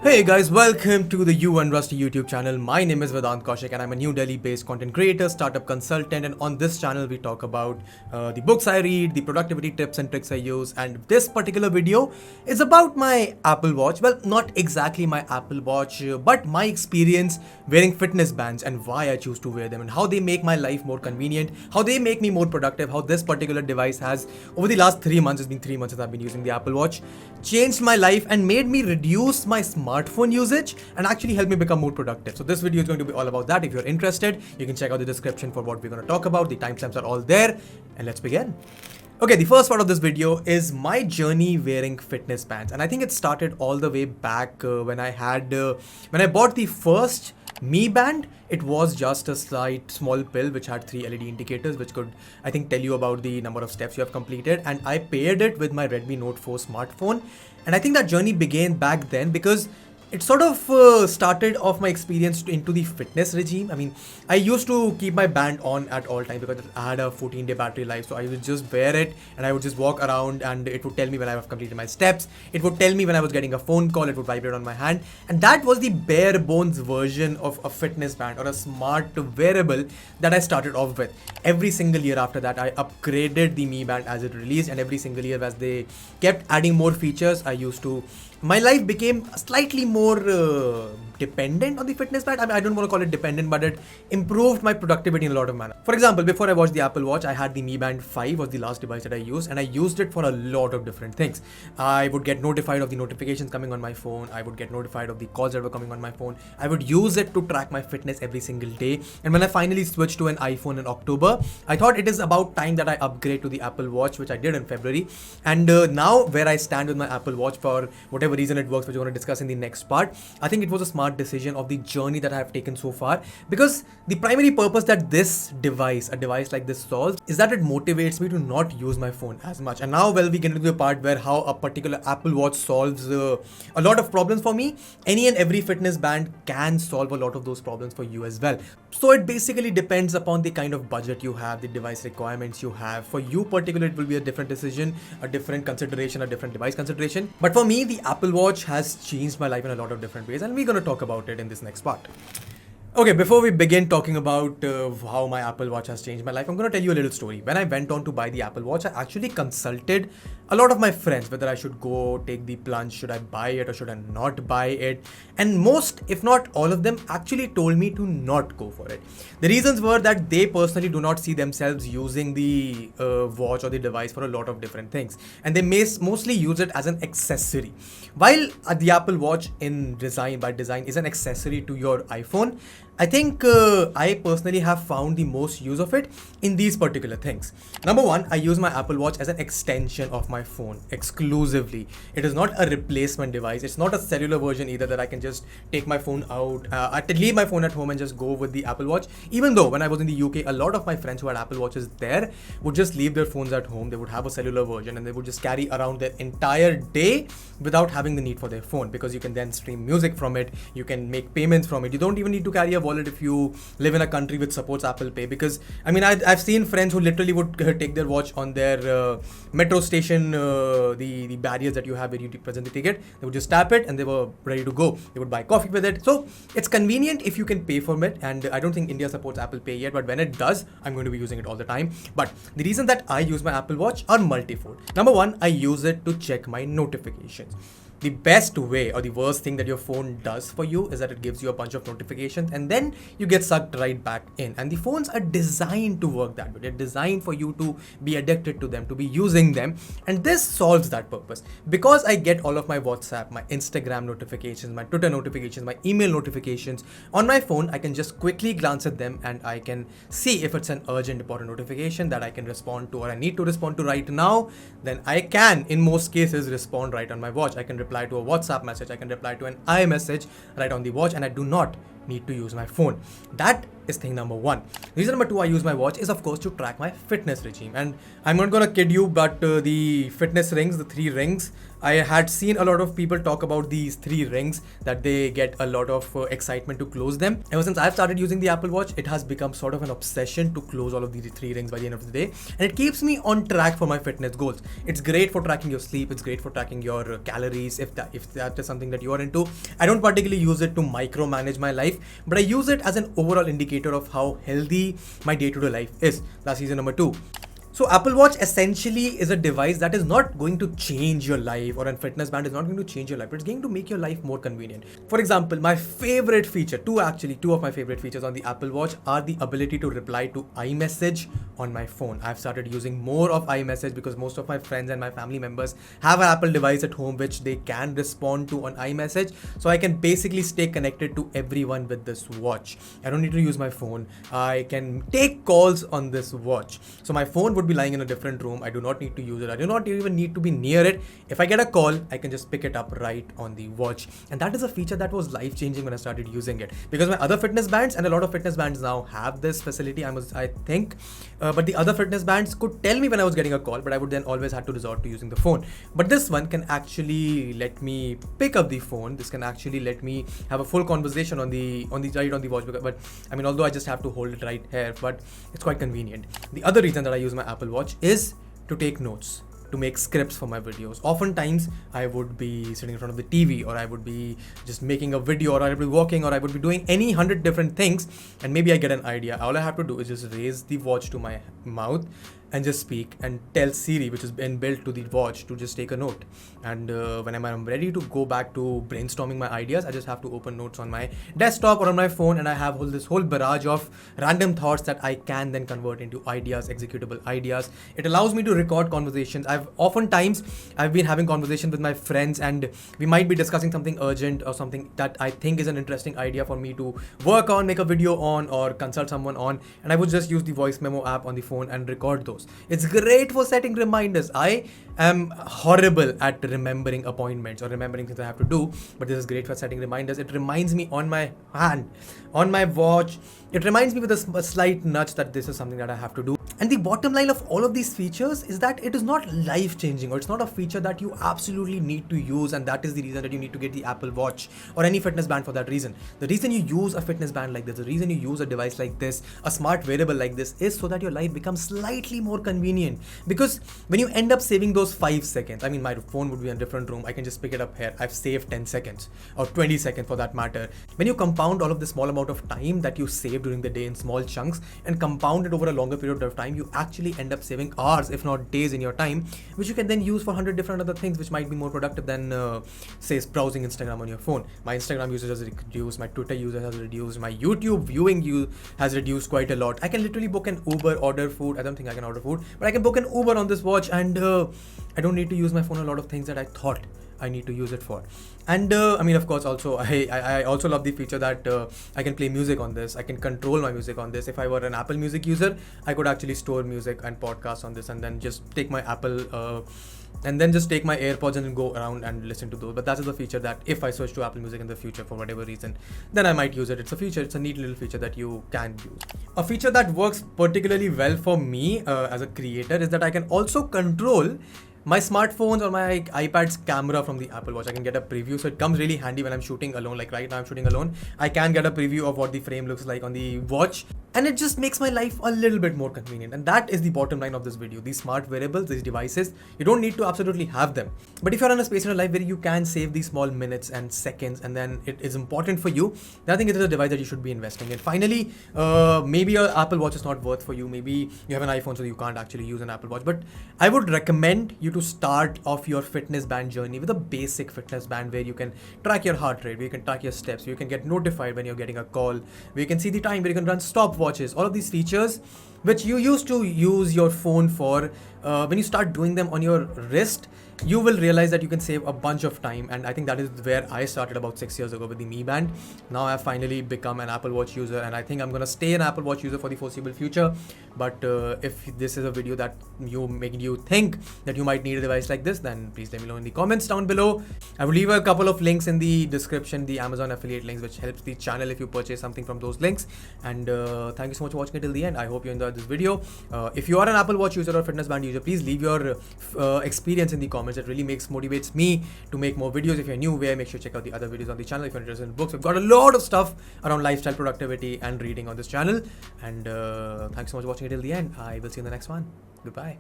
Hey guys, welcome to the You and Rusty YouTube channel. My name is Vedant Kaushik and I'm a New Delhi based content creator, startup consultant, and on this channel we talk about the books I read, the productivity tips and tricks I use, and this particular video is about my Apple Watch. Well, not exactly my Apple Watch, but my experience wearing fitness bands and why I choose to wear them and how they make my life more convenient, how they make me more productive, how this particular device has, over the last 3 months, it's been 3 months since I've been using the Apple Watch, changed my life and made me reduce my smartphone usage and actually help me become more productive. So this video is going to be all about that. If you're interested, you can check out the description for what we're going to talk about. The timestamps are all there, and let's begin. Okay, the first part of this video is my journey wearing fitness bands, and I think it started all the way back when I bought the first Mi Band. It was just a small pill which had 3 LED indicators which could, I think, tell you about the number of steps you have completed, and I paired it with my Redmi Note 4 smartphone. And I think that journey began back then because it sort of started off my experience into the fitness regime. I mean, I used to keep my band on at all times because I had a 14-day battery life. So I would just wear it and I would just walk around and it would tell me when I have completed my steps. It would tell me when I was getting a phone call, it would vibrate on my hand. And that was the bare bones version of a fitness band or a smart wearable that I started off with. Every single year after that, I upgraded the Mi Band as it released, and every single year as they kept adding more features, my life became slightly more dependent on the fitness band. I mean, I don't want to call it dependent, but it improved my productivity in a lot of manner. For example, before I watched the Apple Watch, I had the Mi Band 5 was the last device that I used, and I used it for a lot of different things. I would get notified of the notifications coming on my phone. I would get notified of the calls that were coming on my phone. I would use it to track my fitness every single day. And when I finally switched to an iPhone in October, I thought it is about time that I upgrade to the Apple Watch, which I did in February. And now where I stand with my Apple Watch, for whatever reason it works, which we're going to discuss in the next part, I think it was a smart decision of the journey that I have taken so far, because the primary purpose that a device like this solves, is that it motivates me to not use my phone as much. And now, well, we get into the part where how a particular Apple Watch solves a lot of problems for me. Any and every fitness band can solve a lot of those problems for you as well. So it basically depends upon the kind of budget you have, the device requirements you have. For you particularly, it will be a different decision, a different consideration, a different device consideration. But for me, the Apple Watch has changed my life in a lot of different ways, and we're going to talk about it in this next part. Okay, before we begin talking about how my Apple Watch has changed my life, I'm going to tell you a little story. When I went on to buy the Apple Watch, I actually consulted a lot of my friends whether I should go take the plunge, should I buy it or should I not buy it. And most, if not all of them, actually told me to not go for it. The reasons were that they personally do not see themselves using the watch or the device for a lot of different things. And they mostly use it as an accessory. While the Apple Watch by design is an accessory to your iPhone, I think I personally have found the most use of it in these particular things. Number one, I use my Apple Watch as an extension of my phone exclusively. It is not a replacement device. It's not a cellular version either that I can just take my phone out. I can leave my phone at home and just go with the Apple Watch. Even though when I was in the UK, a lot of my friends who had Apple Watches there would just leave their phones at home. They would have a cellular version and they would just carry around their entire day without having the need for their phone, because you can then stream music from it. You can make payments from it. You don't even need to carry a wallet if you live in a country which supports Apple Pay, because I mean, I've seen friends who literally would take their watch on their metro station, the barriers that you have where you present the ticket. They would just tap it and they were ready to go. They would buy coffee with it. So it's convenient if you can pay for it, and I don't think India supports Apple Pay yet, but when it does, I'm going to be using it all the time. But the reason that I use my Apple Watch are multifold. Number one, I use it to check my notifications. The best way or the worst thing that your phone does for you is that it gives you a bunch of notifications and then you get sucked right back in. And the phones are designed to work that way. They're designed for you to be addicted to them, to be using them. And this solves that purpose. Because I get all of my WhatsApp, my Instagram notifications, my Twitter notifications, my email notifications on my phone, I can just quickly glance at them and I can see if it's an urgent, important notification that I can respond to or I need to respond to right now. Then I can, in most cases, respond right on my watch. I can reply to a WhatsApp message, I can reply to an iMessage right on the watch, and I do not need to use my phone. That is thing number one. Reason number two I use my watch is, of course, to track my fitness regime. And I'm not gonna kid you, but the fitness rings, the 3 rings, I had seen a lot of people talk about these 3 rings, that they get a lot of excitement to close them. Ever since I've started using the Apple Watch, it has become sort of an obsession to close all of these 3 rings by the end of the day. And it keeps me on track for my fitness goals. It's great for tracking your sleep. It's great for tracking your calories, if that is something that you are into. I don't particularly use it to micromanage my life, but I use it as an overall indicator of how healthy my day-to-day life is. That's reason number 2. So Apple Watch essentially is a device that is not going to change your life, or a fitness band is not going to change your life, but it's going to make your life more convenient. For example, my favorite feature, two of my favorite features on the Apple Watch are the ability to reply to iMessage on my phone. I've started using more of iMessage because most of my friends and my family members have an Apple device at home which they can respond to on iMessage. So I can basically stay connected to everyone with this watch. I don't need to use my phone. I can take calls on this watch. So my phone would be lying in a different room. I do not need to use it. I do not even need to be near it. If I get a call, I can just pick it up right on the watch. And that is a feature that was life-changing when I started using it, because my other fitness bands, and a lot of fitness bands now have this facility, I think, but the other fitness bands could tell me when I was getting a call, but I would then always have to resort to using the phone. But this one can actually let me pick up the phone. This can actually let me have a full conversation on the watch. But I mean, although I just have to hold it right here, but it's quite convenient. The other reason that I use my Apple Watch is to take notes, to make scripts for my videos. Oftentimes I would be sitting in front of the TV, or I would be just making a video, or I would be walking, or I would be doing any 100 different things, and maybe I get an idea. All I have to do is just raise the watch to my mouth and just speak and tell Siri, which is inbuilt to the watch, to just take a note. And when I'm ready to go back to brainstorming my ideas, I just have to open notes on my desktop or on my phone, and I have this whole barrage of random thoughts that I can then convert into ideas, executable ideas. It allows me to record conversations. Oftentimes I've been having conversations with my friends, and we might be discussing something urgent or something that I think is an interesting idea for me to work on, make a video on, or consult someone on, and I would just use the voice memo app on the phone and record those. It's great for setting reminders. I am horrible at remembering appointments or remembering things I have to do, but this is great for setting reminders. It reminds me on my hand, on my watch. It reminds me with a slight nudge that this is something that I have to do. And the bottom line of all of these features is that it is not life-changing, or it's not a feature that you absolutely need to use, and that is the reason that you need to get the Apple Watch or any fitness band for that reason. The reason you use a fitness band like this, the reason you use a device like this, a smart wearable like this, is so that your life becomes slightly more convenient. Because when you end up saving those 5 seconds, I mean, my phone would be in a different room, I can just pick it up here. I've saved 10 seconds or 20 seconds for that matter. When you compound all of the small amount of time that you save during the day in small chunks and compound it over a longer period of time, you actually end up saving hours, if not days, in your time, which you can then use for 100 different other things, which might be more productive than say browsing Instagram on your phone. My Instagram usage has reduced, my Twitter usage has reduced, my YouTube viewing has reduced quite a lot. I can literally book an Uber, order food. I don't think I can order food, but I can book an Uber on this watch, and I don't need to use my phone a lot of things that I thought I need to use it for. And I mean, of course, also I also love the feature that I can play music on this. I can control my music on this. If I were an Apple Music user, I could actually store music and podcasts on this, and then just take my take my AirPods and go around and listen to those. But that is a feature that if I switch to Apple Music in the future for whatever reason, then I might use it. It's a neat little feature that you can use. A feature that works particularly well for me as a creator is that I can also control my smartphones or my iPad's camera from the Apple Watch. I can get a preview, so it comes really handy when I'm shooting alone. Like right now I'm shooting alone, I can get a preview of what the frame looks like on the watch, and it just makes my life a little bit more convenient. And that is the bottom line of this video. These smart wearables, these devices, you don't need to absolutely have them, but if you're in a space in your life where you can save these small minutes and seconds, and then it is important for you, then I think it is a device that you should be investing in. Finally, maybe your Apple Watch is not worth for you. Maybe you have an iPhone, so you can't actually use an Apple Watch, but I would recommend you to start off your fitness band journey with a basic fitness band where you can track your heart rate, where you can track your steps, where you can get notified when you're getting a call, where you can see the time, where you can run stopwatches. All of these features which you used to use your phone for, when you start doing them on your wrist, you will realize that you can save a bunch of time. And I think that is where I started about 6 years ago with the Mi Band. Now I've finally become an Apple Watch user, and I think I'm gonna stay an Apple Watch user for the foreseeable future. But if this is a video that making you think that you might need a device like this, then please let me know in the comments down below. I will leave a couple of links in the description, the Amazon affiliate links, which helps the channel if you purchase something from those links. And thank you so much for watching it till the end. I hope you enjoyed this video. If you are an Apple Watch user or fitness band user, please leave your experience in the comments. It really motivates me to make more videos. If you're new here, make sure to check out the other videos on the channel. If you're interested in books, we've got a lot of stuff around lifestyle, productivity, and reading on this channel. And thanks so much for watching it till the end. I will see you in the next one. Goodbye.